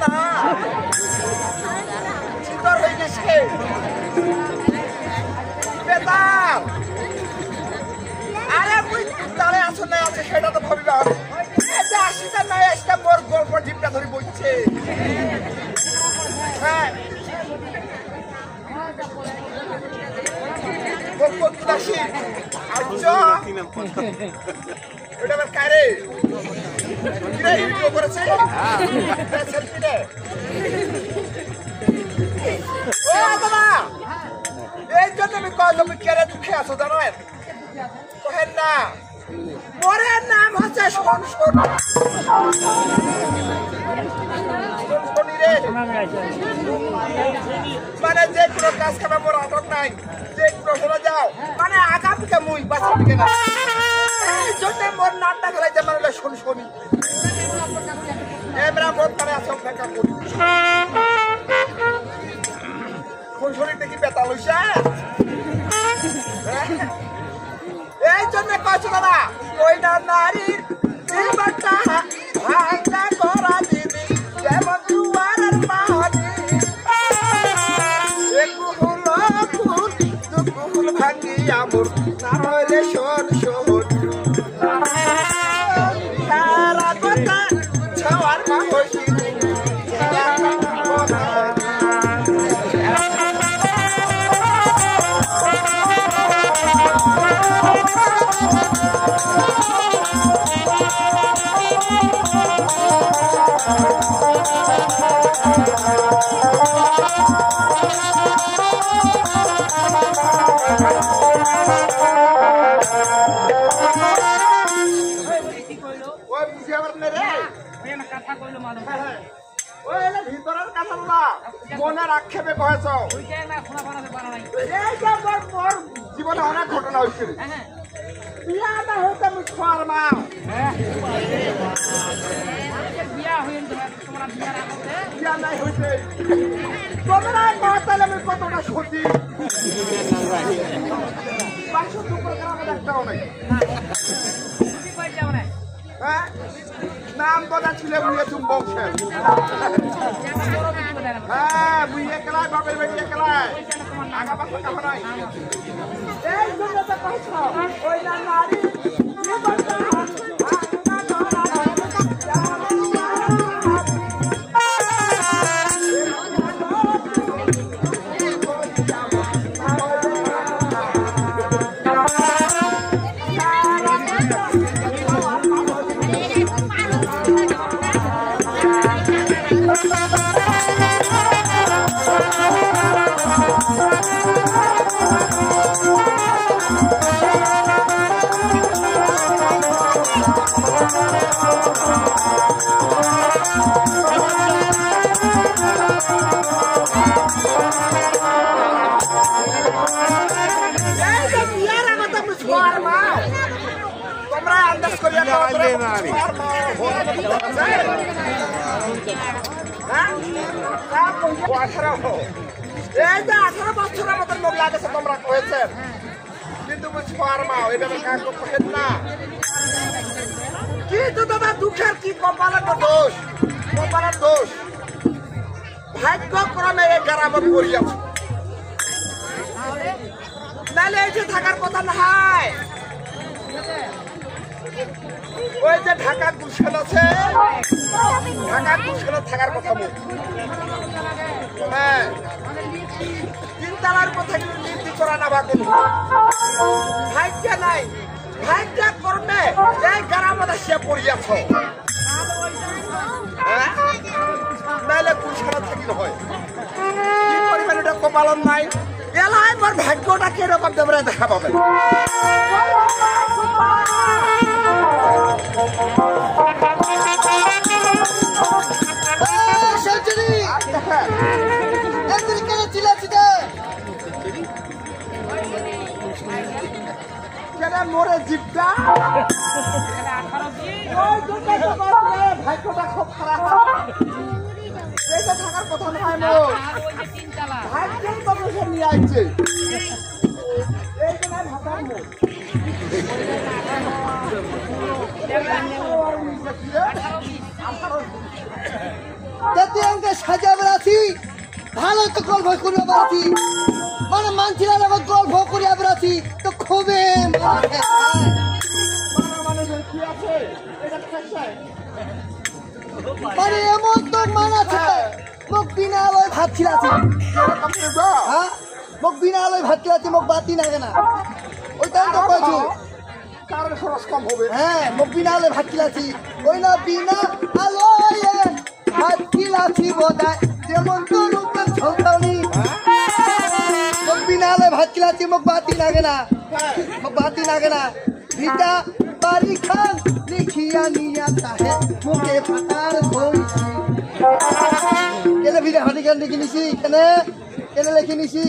না চিন্তার হয়ে গেছে বেতাল আরে মুই তালে আসো না আছে সেটা তো ভাবিবা হবে এটা আসিটা নাই একটা মোর গল্প টিপটা ধরে বইছে হ্যাঁ কত দাসি আচ্ছা এটা বের কারে কিরে ভিডিও করেছে সেলফি দে ও বাবা এই জন্য আমি কই তুমি কেরে দুঃখে আছো জানো কহেন না মোরের নাম হচ্ছে মানে যে কোনো কাজ কামে মোর আটক নাই যে কোনো শোনা যাও মানে আগামীকে মুই বাঁচার দিকে না এই জন্য মোর নামটা গেলে যে মানে শুনি এমরা মোর তারে আছে অপেক্ষা করি শুনিতে কি বেতাল হইছে এই জন্য কইছো দাদা ওই না নারীর জীবনটা ভাঙা করা দিবি যেমন দুয়ারের পাহাড়ি একু হলো ফুল দুকুল ভাঙি আমর না হইলে শোন শোন সারা কথা ছাওয়ার মা হইছি মনের আক্ষেপে কয়েছ জীবনে অনেক ঘটনা হয়েছিল বিয়াটা হইতে আমি খোয়ার মা বিয়া নাই হইতে তোমরা মা তাহলে আমি কতটা সতী 500 টুকরো গ্রামের একটাও নাই হ্যাঁ নাম কথা ছিল বুঝে তুমি বংশের হ্যাঁ বুঝে কেলাই বাপের বেটি কেলাই আগা পাশে কাপড় নাই এই জন্য তো কইছ ওই না নারী জীবনটা কিন্তু দাদা দুঃখের কি কপালের দোষ কপালের দোষ ভাগ্য ক্রমে এই গ্রামে পড়িয়াছে নাহলে এই যে থাকার কথা নাই ওই যে ঢাকা গুলশান আছে ঢাকা গুলশানে থাকার কথা হ্যাঁ তিনতলার কথা কিন্তু নির্দি করা না বাকি ভাগ্য নাই ভাগ্য করবে এই গ্রামে সে পড়িয়াছ হ্যাঁ নাহলে গুলশানে থাকি হয় কি করবেন এটা কপালন নাই এলাই মোর ভাগ্যটা কিরকম দেবরে দেখা পাবেন মোরে জিপটা ভাগ্যটা খুব খারাপ থাকার কথা নয় মোর ভাগ্যের কথা সে নিয়ে আসছে এই জন্য ভাষার মোর সাজা বেড়াছি ভালো তো গল্প করে বেড়াছি মানে মানছিলাম এখন গল্প করে বেড়াছি তো খুবই মানে এমন তো মান আছে মোক বিনা আলোয় ভাত ছিলাছি হ্যাঁ মোক বিনা আলোয় ভাত ছিলাছি মোক বাতি না কেনা ওইটাই তো কইছো কারণ খরচ কম হবে হ্যাঁ মোক বিনা আলোয় ভাত ছিলাছি ওই না বিনা আলোয় ভাত ছিলাছি বোধায় যেমন তো রূপের ঝলকানি মোক বিনা আলোয় ভাত ছিলাছি মোক বাতি না কেনা মোক বাতি না কেনা ভিটা বাড়ি খান লিখিয়া নিয়া তাহে মুখে ফাটার ধইছি কেনে ভিটা হাতি কেন লিখি নিছি কেনে লিখি নিছি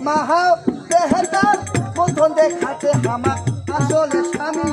মাহা বেহতার বন্ধন দেখাতে আমার আসলে স্বামী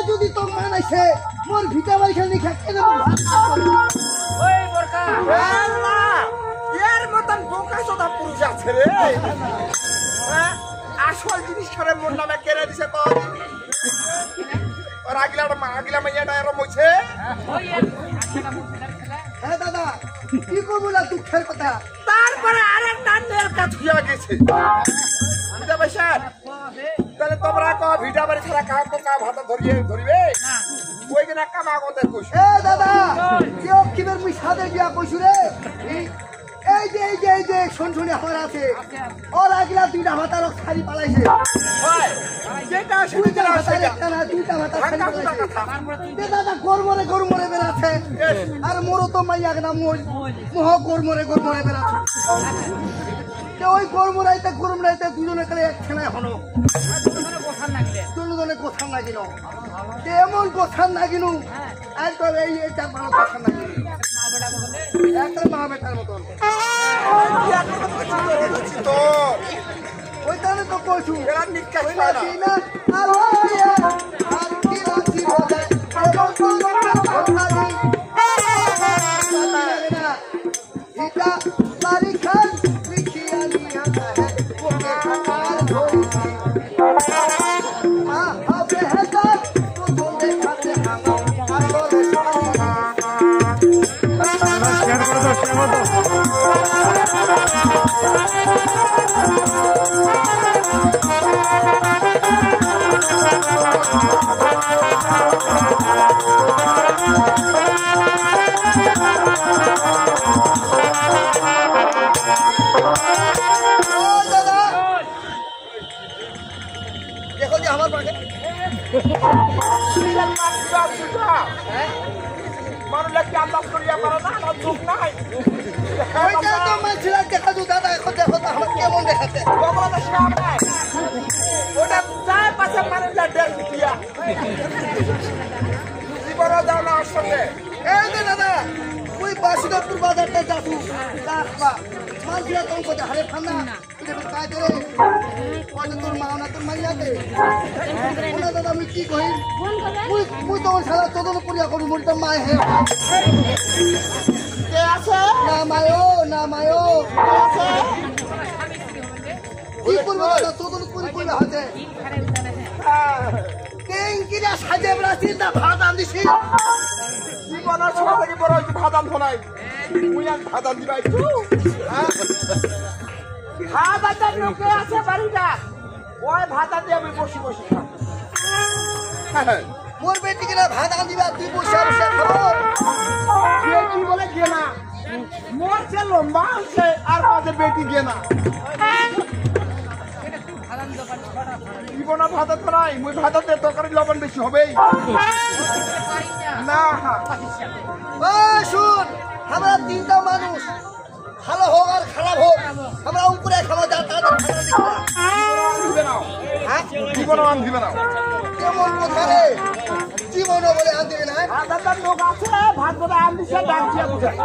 যদি তো মানাইছে মোর ভিটা বাড়ি খেলে কেন এর মতন বোকা সোদা পুরুষ আছে রে আসল জিনিস করে মোর নামে কেড়ে দিছে তো আর আগিলা মাইয়াটা এরম হইছে হ্যাঁ দাদা কি করবো না দুঃখের কথা তারপরে আরেকটা নেলকা ছুঁয়া গেছে বুঝতে পারছেন তাহলে তোমরা ভিটা বাড়ি ছাড়া কাউকে ভাতা ধরিবে ওই কিনা কামা কথা কইছ এ দাদা কেউ কিবের মুই সাদে গিয়া কইছু রে এই যে শুনশুনি আমার আছে ওর আগলা দুইটা ভাতার খালি পালাইছে যেটা দুইটা ভাতার একটা না দুইটা ভাতার খালি পালাইছে দাদা গরমরে বেড়াচ্ছে আর মোরও তো মাইয়া না মোহ গরমরে বেড়াচ্ছে ওই গরম রাইতে দুজনে কালে এক ছেলে হলো দুজনে কোথার লাগিল এমন কোথার লাগিনু একবার এইটা ভালো কোথার লাগিল একটা মা বেটার মতন ওইখানে তো কইছু দেখো যে আমার পাশে মানুষ কি আন্দাজ করিয়া পারে না আমার চোখ নাই ওইটা তো মানছিলা দেখা দু দাদা এখন দেখো তো আমার কেমন দেখাচ্ছে ওটা চায় পাশে মানুষ যা ডেল দিয়া জীবনও যাও না ওর সঙ্গে এই যে দাদা ওই বাসুদেবপুর বাজারটা যাবো দেখবা মানছিলা তখন কোথায় হারে ঠান্ডা এটা তো কাজ করে তোর মা না তোর মাইয়াতে ওনা দাদা আমি কি কই মুই তো সারা তদন করিয়া করু মোর তো মায় হে কে আছে না মায়ো আছে কি করবো দাদা তদন করি হাতে কেঙ্কিরা সাজে বেড়াচ্ছি না ভাত আনদিছি জীবনের সময় থেকে বড় হয়েছে ভাদান ফোনাই মুই আর ভাদান দিবাই ভাদান লোকে আছে বাড়িটা ওই ভাতা দিয়ে আমি বসি খাই মোর বেটিকে না ভাত আনদিবা তুই বসে খাবো বেটি বলে গে না মোর সে লম্বা আছে আর আমাদের বেটি গে না জীবনে ভাতা করাই মুই ভাতাতে তরকারি লবণ বেশি হবেই না শুন আমরা তিনটা মানুষ ভালো হোক আর খারাপ হোক আমরা উপরে খাওয়া জীবনও আন দিবে না কেমন কথা রে জীবনও বলে আন দিবে না দাদার লোক আছে ভাত বোধ আন দিছে ডাক দিয়া বুঝায়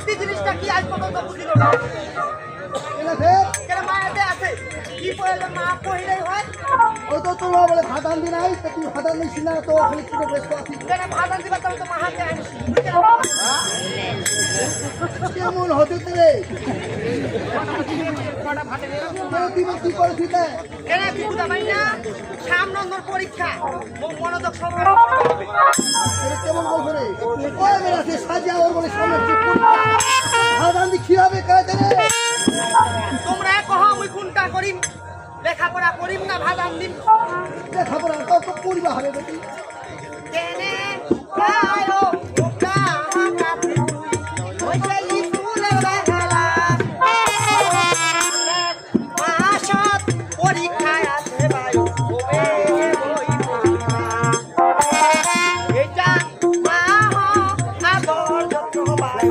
শান্তি জিনিসটা কি আজ পর্যন্ত বুঝিল না কেন মায়াতে আছে কি প্রয়োজন মা কহিলেই হয় ও তো তোমার বলে ভাতান দি নাই তো তুই ভাতান দিস না তো খালি কি ব্যস্ত আছিস কেন ভাতান দিবা তো মাহাতে আনছি কেমন হতে রে কি করেছিস কেন কি বুঝাবাই না সামনের পরীক্ষা মনোযোগ সবার কেমন বলছো রে ওই মেরাতে সাজিয়া ওর বলে সামনে ভাতান দি খিলাবে কাজে রে তোমরা কহ মুই কোনটা করিম লেখাপড়া করিম না ভাতান দিম লেখাপড়া তো করিবা হবে বেটি কেনে আয়ো ওকা কাছে ওই যে স্কুলে বেলা মাসত পরীক্ষা আছে ভাই ওবে ওই এটা মা আগর যত ভাই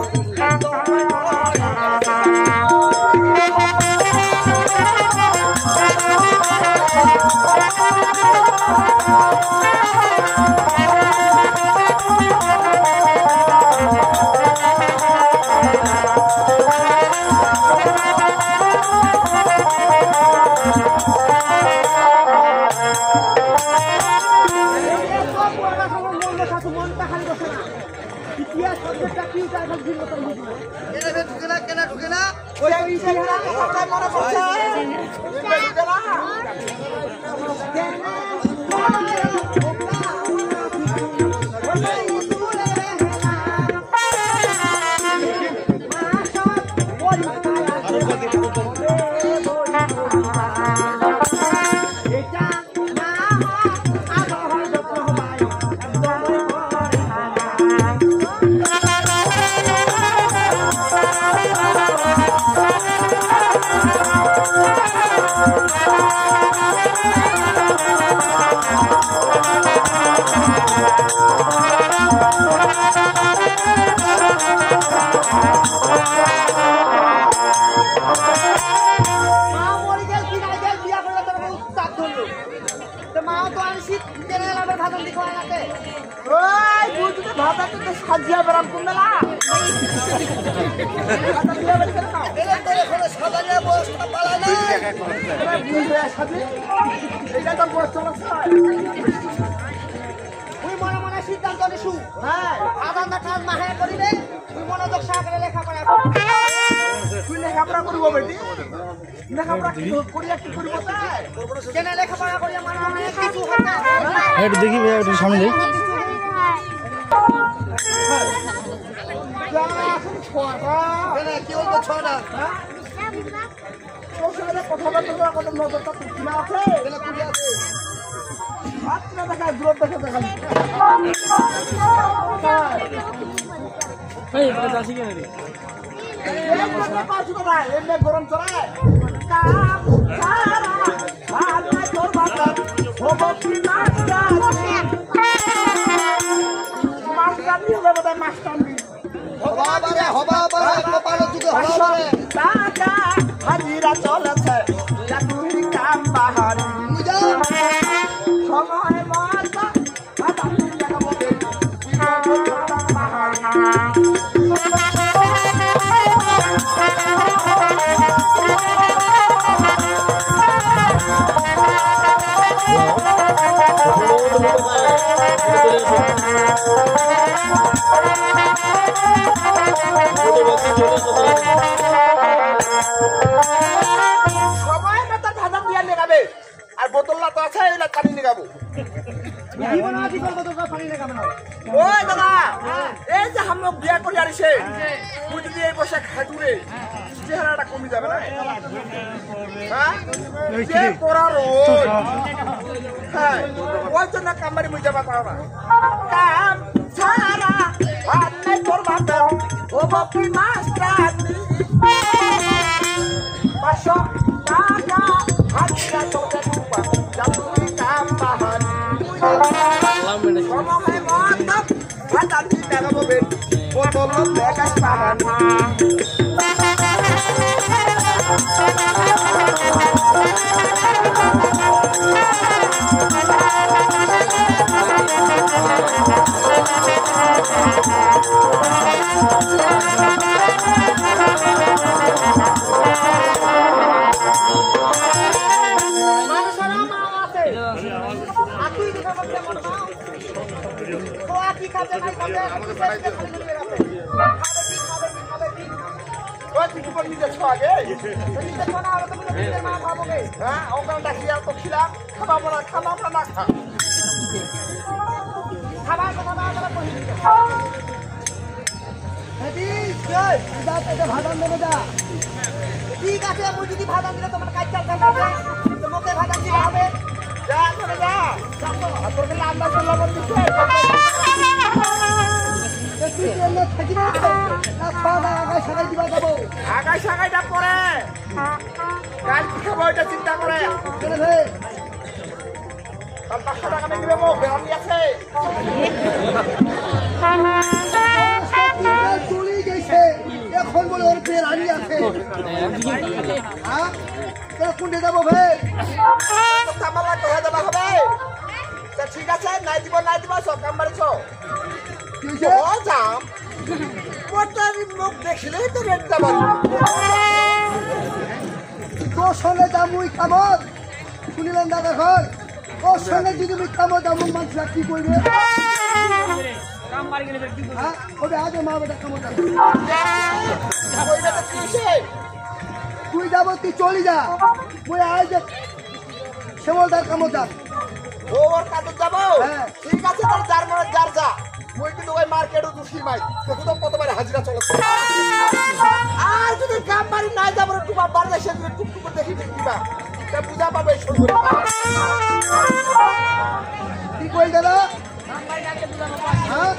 সাজিয়া বেরাম কুন্দলা তুই মনে মনে সিদ্ধান্ত নিছু হ্যাঁ আদানটা কাজ মাহে করিবে তুই মনোযোগ সহকারে লেখাপড়া তুই লেখাপড়া করব বেটি লেখাপড়া করিয়া কি করিব তাই কেন লেখাপড়া করিয়া মনে মনে কিছু হয় না একটু দেখি ভাই একটু সামনে দেই কি বলবো ছড়া কথাবার্তা কত নজরটা তুলে আছে আচ্ছা দেখা দূর দেখা দেখা এই এটা আসি কেন রে এমনি গরম চড়ায় কাম সারা ভাত তোর বাবা হবো কি মাস্টার দিয়ে দেবে মাস্টার হবা বারে কপাল যুগে হবা বারে টাকা হাজিরা চলেছে চাকরি কাম বাহার সময় মতো আদানি টাকা বলে সময় মতো ধাঁধা দিয়া নেগাবে আর বোতলটা তো আছে এগুলা পানি নেগাবো ওই দাদা এই যে হামলোক বিয়া করে আনিছে তুই যদি এই পয়সা খাটুরে চেহারাটা কমে যাবে না হ্যাঁ যে পড়ার হ্যাঁ ওই জন্য কামবাড়ি মুই যাবা পাও না কাম সারা আর নাই তোর বাপে ও বাপি মাস্টার পাঁচশো টাকা হাজিরা তোকে টুপা চাকরি কাম বাহার সময় মত হাজার টাকা পাবে বোতল দেখাস পাহাড় ঠিক আছে আমি যদি ভাড়া দিলে তোমার কাজ চালতে হবে তোমাকে ভাড়া দিতে হবে যা করে যা তোর গেলে আন্দাজ লবণ দিচ্ছে তুই এমনি থাকি না পাড়া আগায় সাগাই দিবা যাবো আগাই সাগাইটা পরে কাল কি খাবো এটা চিন্তা করে চলে ভাই আর 500 টাকা মেয়ে দিবে মো বেরানি আছে চলে গেছে এখন বলে ওর পেয়ে রানি আছে হ্যাঁ কোনটা যাবো ভাই তামালা কোথায় যাবা হবে তা ঠিক আছে নাই দিব সব কাম বাড়িছো ও যাম মোটারি মুখ দেখিলে তো রেট যাবা তোর সঙ্গে দামুই কামত শুনিলেন দাদা ঘর তোর সঙ্গে যদি আমি কামত আমার মানুষরা কি করবে হ্যাঁ ওটা আগে মা বেটা কামত ওইটা তো কিসে তুই যাবো তুই চলি যা ওই আজ শ্যামলদার কামত যা ওর কাছে যাবো হ্যাঁ। ঠিক আছে তার যার মনে যার যা ওই কিন্তু ওই মার্কেটও দুষি মাই তো কতবার হাজিরা চলেছে আর যদি কাম বাড়ি না যাবো তোমার বাড়ি এসে টুকটুক করে দেখি দিবা তা বুঝা পাবে শুরু করে কি কই দাদা হ্যাঁ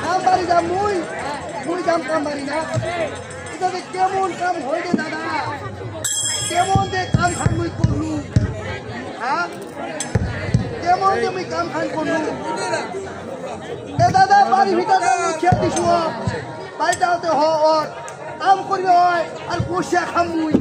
কাম বাড়ি যাম মুই যাম কাম বাড়ি না এটা কেমন কাম হইবে দাদা কেমন যে কাম খান মুই করলু হ্যাঁ কেমন যে মুই কাম খান করলু এ দাদা বাড়ি ভিতরে খেয়ে দিছু বাড়িটা হতে হয় কাম করি হয় আর বসিয়া খাম মুই